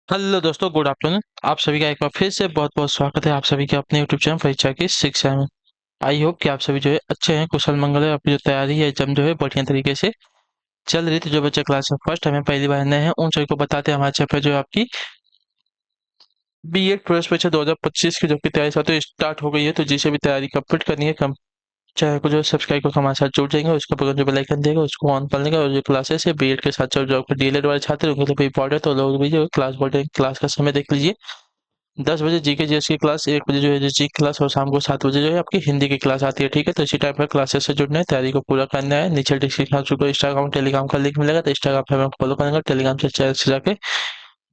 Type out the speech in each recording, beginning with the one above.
Hello दोस्तों, good afternoon. आप सभी का एक बार फिर से बहुत बहुत स्वागत है आप सभी के अपने यूट्यूब चैनल परीक्षा की शिक्षा में। आई होप कि आप सभी जो है अच्छे हैं, कुशल मंगल है। अपनी जो तैयारी है एग्जाम जो है बढ़िया तरीके से चल रही थी। जो बच्चे क्लास में फर्स्ट टाइम पहली बार नए हैं उन सभी को बताते हैं हमारे चैनल पर जो है आपकी बीएड प्रवेश परीक्षा 2025 की जो की तैयारी साथ स्टार्ट हो गई है। तो जिसे भी तैयारी कंप्लीट करनी है कम चैनल को जो सब्सक्राइब करके हमारे साथ जुड़ जाएंगे। उसके बगल जो बेल आइकन देगा उसको ऑन कर लेंगे। और जो क्लासेस है बीएड के साथ जो आपके डीएलएड वाले छात्र हैं, उनके लिए भी इंपॉर्टेंट, तो लोग भी जो क्लास बढ़े क्लास का समय देख लीजिए। 10 बजे जीके जीएस की क्लास, 1 बजे जो है जी की क्लास, और शाम को 7 बजे जो है आपकी हिंदी की क्लास आती है। ठीक है, तो इसी टाइम पर क्लासेस से जुड़ना है, तैयारी को पूरा करना है। नीचे डिस्क्रिप्शन को इंस्टाग्राम टेलीग्राम का लिंक मिलेगा, तो इंस्टाग्राम पे हमें फॉलो करेंगे, टेलीग्राम से चैनल से जाके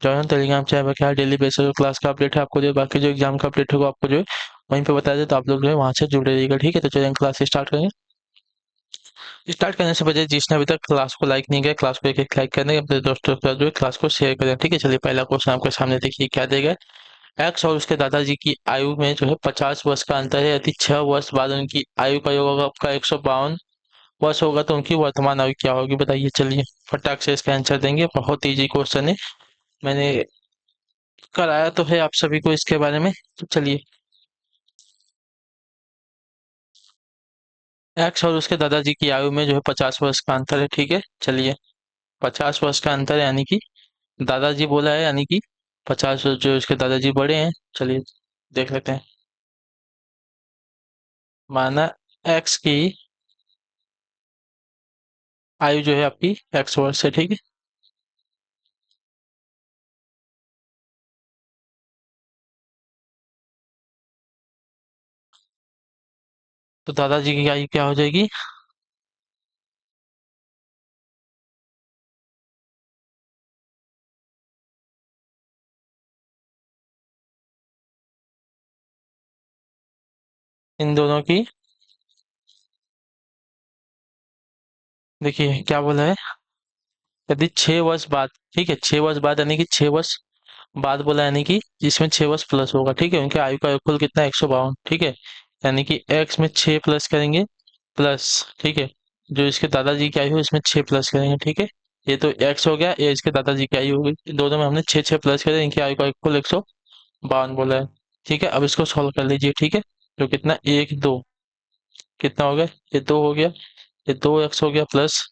ज्वाइन टेलीग्राम चैनल पर। क्या डेली बेसिस जो क्लास का अपडेट है आपको जो बाकी जो एग्जाम का अपडेट होगा आपको जो है वहीं पे बताया जाए, तो आप लोग जो है वहाँ से जुड़े रहिएगा। ठीक है, तो चलिए क्लास स्टार्ट करेंगे। स्टार्ट करने से पहले जिसने अभी तक क्लास को लाइक नहीं किया, क्लास को एक एक लाइक करने अपने दोस्तों के साथ जो है क्लास को शेयर करें। ठीक है, चलिए पहला क्वेश्चन आपके सामने देखिए क्या देगा। एक्स और उसके दादाजी की आयु में जो है 50 वर्ष का अंतर है। यदि 6 वर्ष बाद उनकी आयु का योग होगा आपका 152 वर्ष होगा, तो उनकी वर्तमान आयु क्या होगी बताइए। चलिए फटाक से इसका आंसर देंगे। बहुत इजी क्वेश्चन है, मैंने कराया तो है आप सभी को इसके बारे में। तो चलिए, एक्स और उसके दादाजी की आयु में जो है 50 वर्ष का अंतर है। ठीक है, चलिए 50 वर्ष का अंतर है, यानी कि दादाजी बोला है, यानी कि 50 जो इसके दादाजी बड़े हैं। चलिए देख लेते हैं। माना एक्स की आयु जो है आपकी 100 वर्ष है। ठीक है, तो दादाजी की आयु क्या हो जाएगी। इन दोनों की, देखिए क्या बोला है। यदि 6 वर्ष बाद, ठीक है 6 वर्ष बाद यानी कि 6 वर्ष बाद बोला, यानी कि जिसमें 6 वर्ष प्लस होगा। ठीक है, उनके आयु का कुल कितना 152। ठीक है, यानी कि एक्स में 6 प्लस करेंगे प्लस, ठीक है, जो इसके दादाजी की आयु है इसमें 6 प्लस करेंगे। ठीक है, ये तो एक्स हो गया, ये इसके दादाजी की आयु होगी, दोनों में हमने 6 6 प्लस करे, इनकी आयु का कुल 152 बोला है। ठीक है, अब इसको सॉल्व कर लीजिए। ठीक है, तो कितना 1 2 कितना हो गया, ये 2 हो गया, ये 2 एक्स हो गया प्लस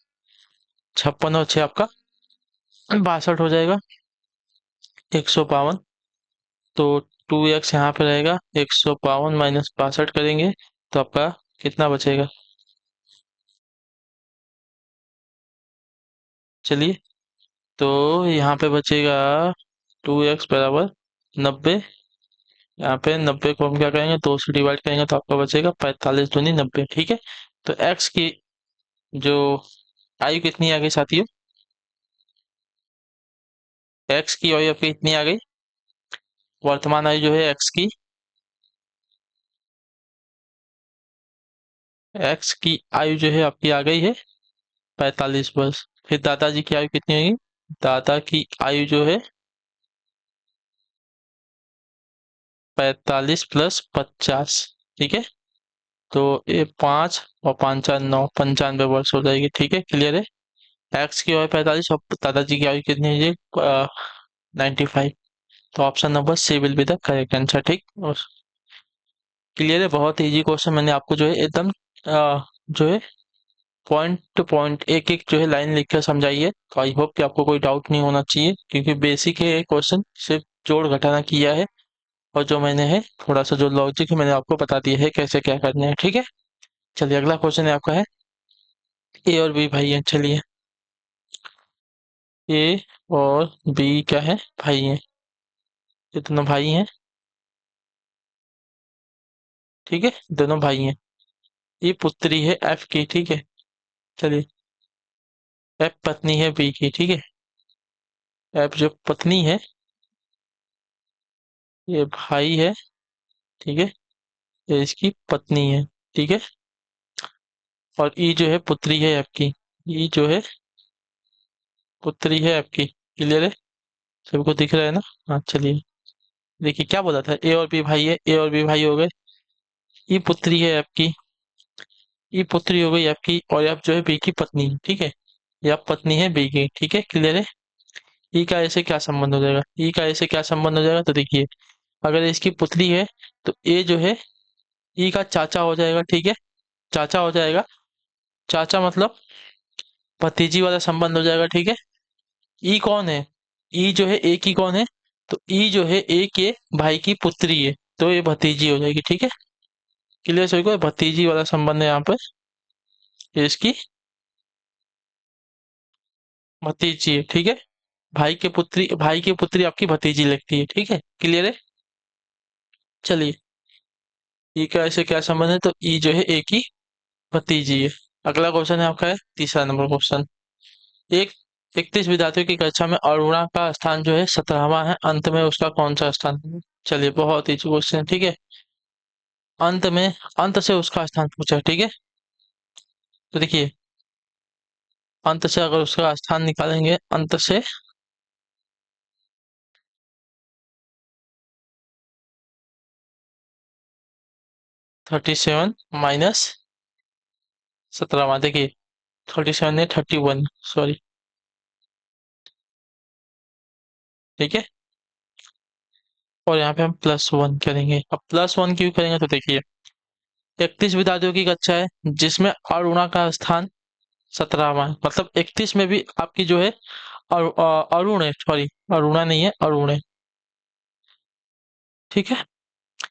56 और 6 आपका 62 हो जाएगा, 152। तो 2 एक्स यहाँ पे रहेगा, 152 माइनस 62 करेंगे तो आपका कितना बचेगा। चलिए, तो यहाँ पे बचेगा 2 एक्स बराबर 90। यहाँ पे 90 को हम क्या करेंगे, 2 से डिवाइड करेंगे तो आपका बचेगा 45 दूनी 90। ठीक है, तो एक्स की जो आयु कितनी आ गई साथियों, एक्स की आयु आपकी कितनी आ गई, वर्तमान आयु जो है एक्स की, एक्स की आयु जो है आपकी आ गई है 45 वर्ष। फिर दादाजी की आयु कितनी होगी, दादा की आयु जो है 45 + 50। ठीक है, तो ये 5 और 5 4 9, 95 वर्ष हो जाएगी। ठीक है, क्लियर है। एक्स की आयु 45 और दादाजी की आयु कितनी है, 95। तो option number C will be the correct answer. ठीक, और क्लियर है। बहुत इजी क्वेश्चन, मैंने आपको जो है एकदम जो है पॉइंट टू पॉइंट एक एक जो है लाइन लिखकर समझाई है। तो आई होप कि आपको कोई डाउट नहीं होना चाहिए, क्योंकि बेसिक है क्वेश्चन, सिर्फ जोड़ घटाना किया है। और जो मैंने है थोड़ा सा जो लॉजिक है मैंने आपको बता दिया है कैसे क्या करना है। ठीक है, चलिए अगला क्वेश्चन है आपका है, ए और बी भाई हैं। चलिए, ए और बी क्या है, भाई हैं, ये दोनों भाई हैं। ठीक है, दोनों भाई हैं। ये पुत्री है एफ की। ठीक है, चलिए, एफ पत्नी है बी की। ठीक है, एफ जो पत्नी है, ये भाई है। ठीक है, ये इसकी पत्नी है। ठीक है, और ई जो है पुत्री है एफ की, ई जो है पुत्री है एफ की। क्लियर है, सबको दिख रहा है ना। हाँ चलिए, देखिए क्या बोला था, ए और बी भाई है, ए और बी भाई हो गए। ई पुत्री है एफ की, ई पुत्री हो गई एफ की, और एफ जो है बी की पत्नी है। ठीक है, या पत्नी है बी की। ठीक है, क्लियर है। ई का ऐसे क्या संबंध हो जाएगा, ई का ऐसे क्या संबंध हो जाएगा, तो देखिए अगर इसकी पुतली है तो ए जो है ई का चाचा हो जाएगा, ठीक है, चाचा हो जाएगा। चाचा मतलब भतीजी वाला संबंध हो जाएगा, ठीक है। ई कौन है, ई जो है ए की कौन है, तो ई जो है ए के भाई की पुत्री है, तो ये भतीजी हो जाएगी, ठीक है। क्लियर सभी को, भतीजी वाला संबंध है यहाँ पर, ये इसकी भतीजी है, ठीक है। भाई की पुत्री आपकी भतीजी लगती है, ठीक है, क्लियर है। चलिए, ई का ऐसे क्या संबंध है, तो ई जो है ए की भतीजी है। अगला क्वेश्चन है आपका है तीसरा नंबर क्वेश्चन। एक 31 विद्यार्थियों की कक्षा में अरुणा का स्थान जो है 17वां है, अंत में उसका कौन सा स्थान है? चलिए, बहुत ही क्वेश्चन है, ठीक है। अंत में, अंत से उसका स्थान पूछा है, ठीक है। तो देखिए, अंत से अगर उसका स्थान निकालेंगे, अंत से 37 माइनस 17वां, देखिए 37 है 31, सॉरी, ठीक है। और यहाँ पे हम +1 करेंगे। अब +1 क्यों करेंगे, तो देखिए 31 विद्यार्थियों की कक्षा है जिसमें अरुणा का स्थान 17वां है, मतलब 31 में भी आपकी जो है अरुण है, सॉरी, अरुणा नहीं है, अरुण है, ठीक है।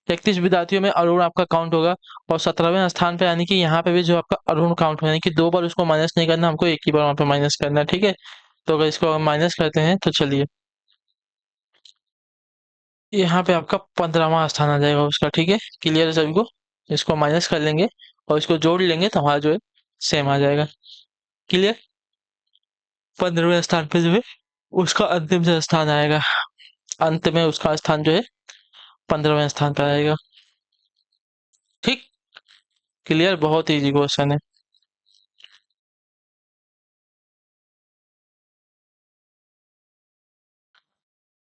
31 विद्यार्थियों में अरुण आपका काउंट होगा, और 17वें स्थान पे, यानी कि यहाँ पे भी जो आपका अरुण काउंट होगा, यानी कि दो बार उसको माइनस नहीं करना, हमको एक ही बार वहां पे माइनस करना है, ठीक है। तो अगर इसको हम माइनस करते हैं तो चलिए, यहाँ पे आपका 15वां स्थान आ जाएगा उसका, ठीक है। क्लियर है सभी को, इसको माइनस कर लेंगे और इसको जोड़ लेंगे तो हमारा जो है सेम आ जाएगा, क्लियर। 15वें स्थान पे जो है उसका अंतिम से स्थान आएगा, अंत में उसका स्थान जो है 15वें स्थान पर आएगा, ठीक। क्लियर, बहुत इजी क्वेश्चन है।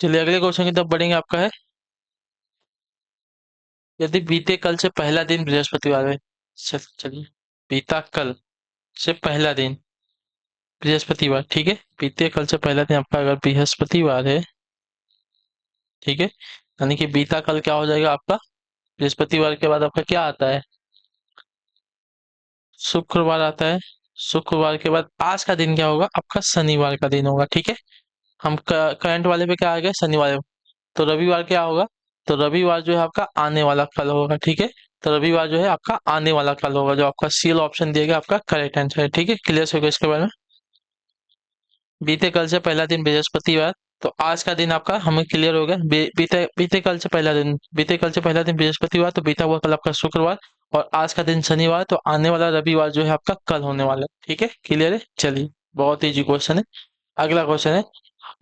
चलिए अगले क्वेश्चन की तरफ बढ़ेंगे, आपका है, यदि बीते कल से पहला दिन बृहस्पतिवार है, चलिए, बीता कल से पहला दिन बृहस्पतिवार, ठीक है। बीते कल से पहला दिन आपका अगर बृहस्पतिवार है, ठीक है, यानी कि बीता कल क्या हो जाएगा आपका, बृहस्पतिवार के बाद आपका क्या आता है, शुक्रवार आता है। शुक्रवार के बाद आज का दिन क्या होगा आपका, शनिवार का दिन होगा, ठीक है। हम करंट वाले पे क्या आ गए, शनिवार। तो रविवार क्या होगा, तो रविवार जो है आपका आने वाला कल होगा, ठीक है। तो रविवार जो है आपका आने वाला कल होगा, जो आपका सील ऑप्शन दिएगा आपका करेक्ट आंसर है, ठीक है। क्लियर होगा इसके बारे में। बीते कल से पहला दिन बृहस्पतिवार, तो आज का दिन आपका हमें क्लियर हो गया। बीते बीते कल से पहला दिन, बीते कल से पहला दिन बृहस्पतिवार, तो बीता हुआ कल आपका शुक्रवार, और आज का दिन शनिवार, तो आने वाला रविवार जो है आपका कल होने वाला है, ठीक है। क्लियर है, चलिए, बहुत इजी क्वेश्चन है। अगला क्वेश्चन है,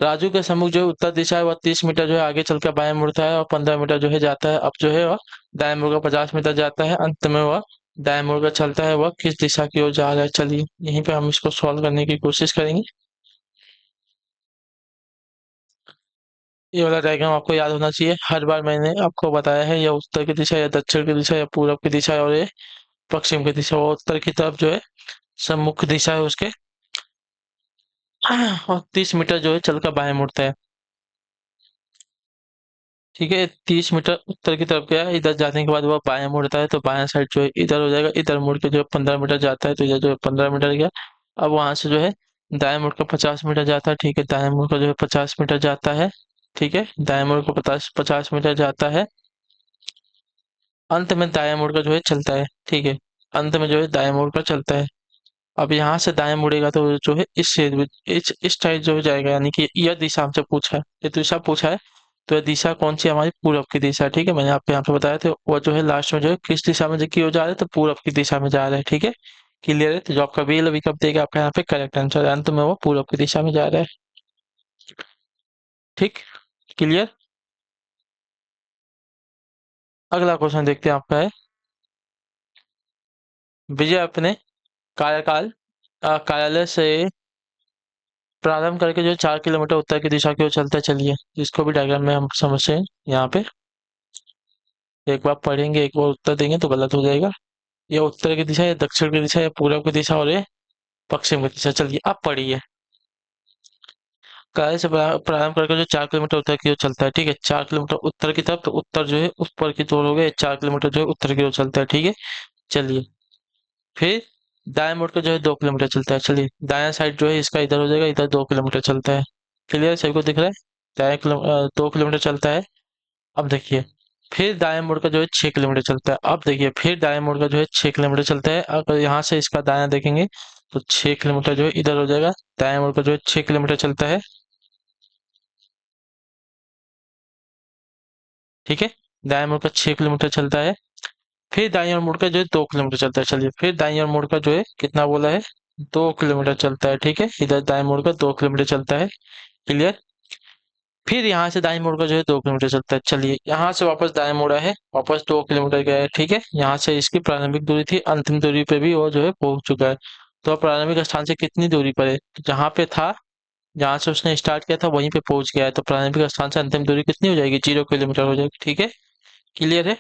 राजू के सम्मुख जो है उत्तर दिशा है वह 30 मीटर जो है आगे चलकर बाएं मुड़ता है और 15 मीटर जो है जाता है। अब जो है वह दाएं मुड़कर 50 मीटर जाता है, अंत में वह दाएं मुड़कर चलता है, वह किस दिशा की ओर जा रहा है। चलिए, यहीं पे हम इसको सॉल्व करने की कोशिश करेंगे। ये वाला डायग्राम आपको याद होना चाहिए, हर बार मैंने आपको बताया है, या उत्तर की दिशा, या दक्षिण की दिशा, या पूरब की दिशा, और ये पश्चिम की दिशा। वो उत्तर की तरफ जो है सम्मुख दिशा है उसके, और 30 मीटर जो है चलकर बाएं मुड़ता है, ठीक है। 30 मीटर उत्तर की तरफ गया, इधर जाने के बाद वह बाएं मुड़ता है, तो बाएं साइड जो है इधर हो जाएगा, इधर मुड़ के जो है 15 मीटर जाता है, तो इधर जो है 15 मीटर गया। अब वहां से जो है दाएं मुड़ कर 50 मीटर जाता है, ठीक है, दाएं मुड़ कर जो है 50 मीटर जाता है, ठीक है, दाएं मुड़ कर 50 50 मीटर जाता है, अंत में दाएं मुड़कर जो है चलता है, ठीक है, अंत में जो है दाएं मुड़कर चलता है। अब यहाँ से दाएं मुड़ेगा तो जो है इस क्षेत्र में, इस टाइप जो हो जाएगा, यानी कि यह दिशा हमसे पूछा है, ये दिशा पूछा है, तो यह दिशा कौन सी है, हमारी पूरब की दिशा, ठीक है। मैंने आपको यहाँ पे बताया था, वह जो है लास्ट में जो है किस दिशा में की ओर जा रहा है, तो पूरब की दिशा में जा रहा है, ठीक है। क्लियर है, तो जो आपका वेल विकल्प देगा आपका यहाँ पे करेक्ट आंसर है, अंत में वो पूरब की दिशा में जा रहा है, ठीक। क्लियर। अगला क्वेश्चन देखते हैं, आपका है, विजय अपने कार्यकाल कार्यालय से प्रारंभ करके जो 4 किलोमीटर उत्तर की दिशा की ओर चलता है। चलिए, इसको भी डायग्राम में हम समझते हैं। यहाँ पे एक बार पढ़ेंगे, एक बार उत्तर देंगे तो गलत हो जाएगा। ये उत्तर की दिशा, या दक्षिण की दिशा, या पूरब की दिशा, और ये पश्चिम की दिशा। चलिए, अब पढ़िए। काय से प्रारंभ करके जो 4 किलोमीटर उत्तर की ओर चलता है, ठीक है, 4 किलोमीटर उत्तर की तरफ, तो उत्तर जो है ऊपर की ओर हो गया, 4 किलोमीटर जो है उत्तर की ओर चलता है, ठीक है। चलिए, फिर दाएं मुड़ के जो है 2 किलोमीटर चलता है। चलिए, दायां साइड जो है इसका इधर हो जाएगा, इधर 2 किलोमीटर चलता है। क्लियर, सभी को दिख रहा है? 2 किलोमीटर चलता है। अब देखिए, फिर दाएं मुड़ का जो है 6 किलोमीटर चलता है। अब देखिए, फिर दाएं मुड़ का जो है 6 किलोमीटर चलता है। अगर यहाँ से इसका दायां देखेंगे तो 6 किलोमीटर जो है इधर हो जाएगा। दाएं मुड़ का जो है 6 किलोमीटर चलता है, ठीक है। दाएं मुड़ का 6 किलोमीटर चलता है। फिर दाएं ओर मुड़ का जो है 2 किलोमीटर चलता है। चलिए, फिर दाएं ओर मुड़ का जो है कितना बोला है, 2 किलोमीटर चलता है, ठीक है। इधर दाएं मुड़ का 2 किलोमीटर चलता है। क्लियर। फिर यहाँ से दाएं मुड़ का जो है 2 किलोमीटर चलता है। चलिए, यहाँ से वापस दाएं मुड़ा है, वापस 2 किलोमीटर गया है, ठीक है। यहाँ से इसकी प्रारंभिक दूरी थी, अंतिम दूरी पे भी वो जो है पहुंच चुका है। तो अब प्रारंभिक स्थान से कितनी दूरी पर है, तो जहाँ पे था, जहाँ से उसने स्टार्ट किया था वहीं पे पहुंच गया है, तो प्रारंभिक स्थान से अंतिम दूरी कितनी हो जाएगी, 0 किलोमीटर हो जाएगी, ठीक है। क्लियर है?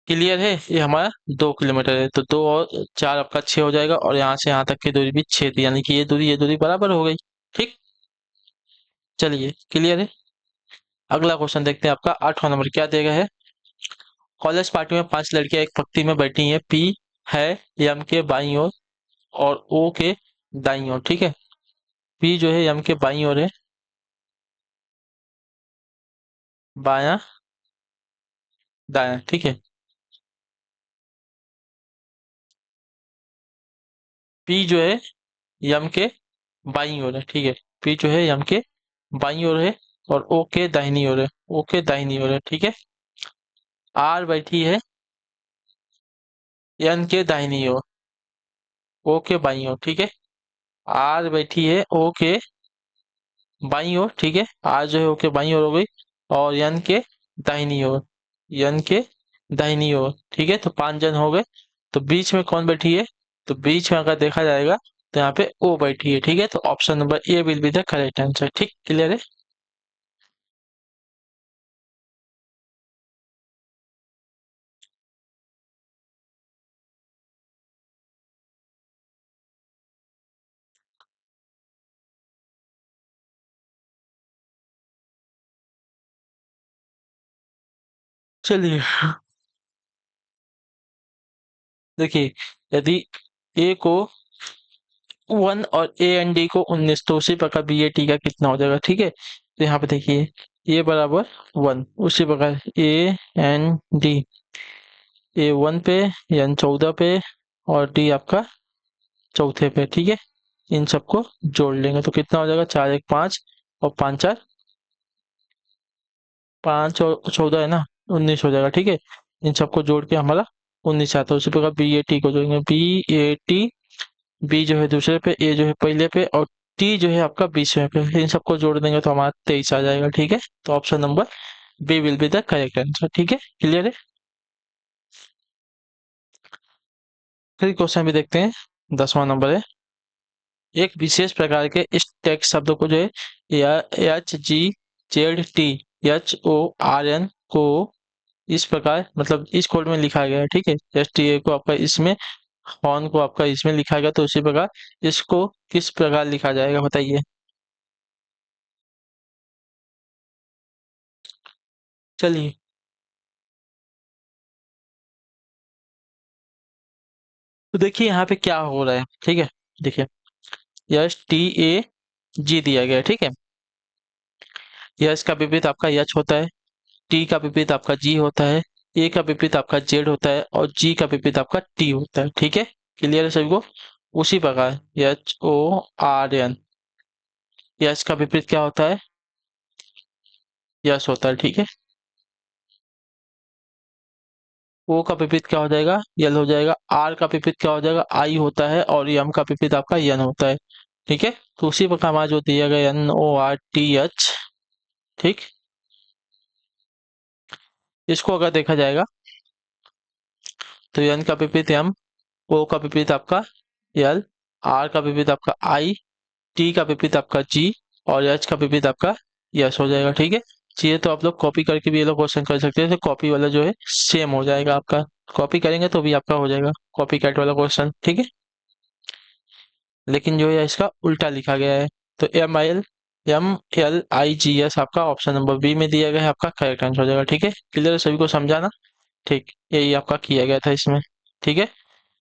क्लियर है, ये हमारा 2 किलोमीटर है, तो 2 और 4 आपका 6 हो जाएगा, और यहाँ से यहाँ तक की दूरी भी 6 थी, यानी कि ये दूरी बराबर हो गई। ठीक। चलिए, क्लियर है। अगला क्वेश्चन देखते हैं, आपका 8वां नंबर क्या देगा है। कॉलेज पार्टी में 5 लड़कियां एक पंक्ति में बैठी हैं। पी है यम के बाईं ओर और ओ के दाईं ओर, ठीक है। पी जो है यम के बाईं ओर है, बायां दायां, ठीक है। पी जो है यम के बाईं ओर है, ठीक है। पी जो है यम के बाईं ओर है, और ओ के दाहिनी ओर है, ओ के दाहिनी ओर है, ठीक है। आर बैठी है एन के दाहिनी ओर, ओ के बाईं ओर, ठीक है। आर बैठी है ओ के बाईं ओर, ठीक है। आर जो है ओ के बाईं ओर हो गई, और एन के दाहिनी ओर, एन के दाहिनी ओर, ठीक है। तो 5 जन हो गए। तो बीच में कौन बैठी है, तो बीच में अगर देखा जाएगा तो यहाँ पे ओ बैठी है, ठीक है। तो option number A will be the correct answer, ठीक। क्लियर है। चलिए, देखिए, यदि ए को 1 और ए एंड डी को 19, तो उसी प्रकार बी ए टी का कितना हो जाएगा, ठीक है। तो यहाँ पे देखिए, ए बराबर 1, उसी प्रकार ए एन डी, ए 1 पे, एन 14 पे, और डी आपका चौथे पे, ठीक है। इन सबको जोड़ लेंगे तो कितना हो जाएगा, 4 1 5, और 5 4 5 और 14 है ना, 19 हो जाएगा, ठीक है। इन सबको जोड़ के हमारा 19 आता है। उसी प्रकार बी ए टी को जोड़ेंगे, बी ए टी, बी जो है दूसरे पे, ए जो है पहले पे, और टी जो है आपका 20वें पे। इन सबको जोड़ देंगे तो हमारा 23 आ जाएगा, ठीक है। तो option number B will be the correct answer, ठीक है। क्लियर है। फिर क्वेश्चन भी देखते हैं, 10वां नंबर है। एक विशेष प्रकार के इस टेक्स्ट शब्दों को जो है H G Z T H O R N को इस प्रकार, मतलब इस कोड में लिखा गया है, ठीक है। एस टी ए को आपका इसमें, हॉर्न को आपका इसमें लिखा गया, तो उसी प्रकार इसको किस प्रकार लिखा जाएगा, बताइए। चलिए, तो देखिए यहाँ पे क्या हो रहा है, ठीक है। देखिए, यश टी ए जी दिया गया है, ठीक है। यश का विपरीत आपका यच होता है, टी का विपरीत आपका जी होता है, ए का विपरीत आपका जेड होता है, और जी का विपरीत आपका टी होता है, ठीक है। क्लियर है सभी को। उसी प्रकार एच ओ आर एन, यश का विपरीत क्या होता है, यश होता है, ठीक है। ओ का विपरीत क्या हो जाएगा, यल हो जाएगा। आर का विपरीत क्या हो जाएगा, आई होता है, और यम का विपरीत आपका यन होता है, ठीक है। तो उसी प्रकार हमारा जो दिया गया N O R T H, ठीक। इसको अगर देखा जाएगा तो एन का विपरीत एम, ओ का विपरीत आपका यल, आर का विपरीत आपका आई, टी का विपरीत आपका जी, और एच का विपरीत आपका यस हो जाएगा, ठीक है। चाहिए तो आप लोग कॉपी करके भी ये लोग क्वेश्चन कर सकते हैं, तो कॉपी वाला जो है सेम हो जाएगा आपका। कॉपी करेंगे तो भी आपका हो जाएगा कॉपी कैट वाला क्वेश्चन, ठीक है। लेकिन जो है इसका उल्टा लिखा गया है। तो MLIGS आपका ऑप्शन नंबर बी में दिया गया है, आपका करेक्ट आंसर हो जाएगा। ठीक है, क्लियर है सभी को समझाना? ठीक, यही आपका किया गया था इसमें। ठीक है,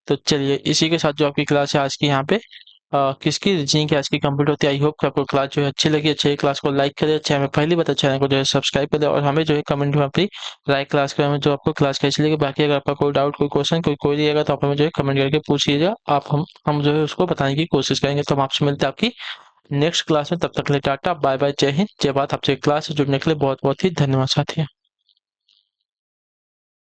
तो चलिए इसी के साथ जो आपकी क्लास है आज की यहाँ पे किसकी रीजनिंग की आज की कंप्लीट होती है। आई होप कि आपको क्लास जो है अच्छी लगी। अच्छी क्लास को लाइक करें, अच्छा हमें पहली बात चैनल को जो है सब्सक्राइब करें और हमें जो है कमेंट में अपनी राय क्लास के में जो आपको क्लास कैसी लगी। बाकी अगर आपका कोई डाउट, कोई क्वेश्चन, कोई क्वेरी रहेगा तो आप हमें जो है कमेंट करके पूछिएगा। आप हम जो है उसको बताने की कोशिश करेंगे। तो हम आपसे मिलते हैं आपकी नेक्स्ट क्लास में। तब तक के लिए टाटा बाय बाय, जय हिंद जय भारत। आपसे क्लास से जुड़ने के लिए बहुत बहुत ही धन्यवाद साथियों।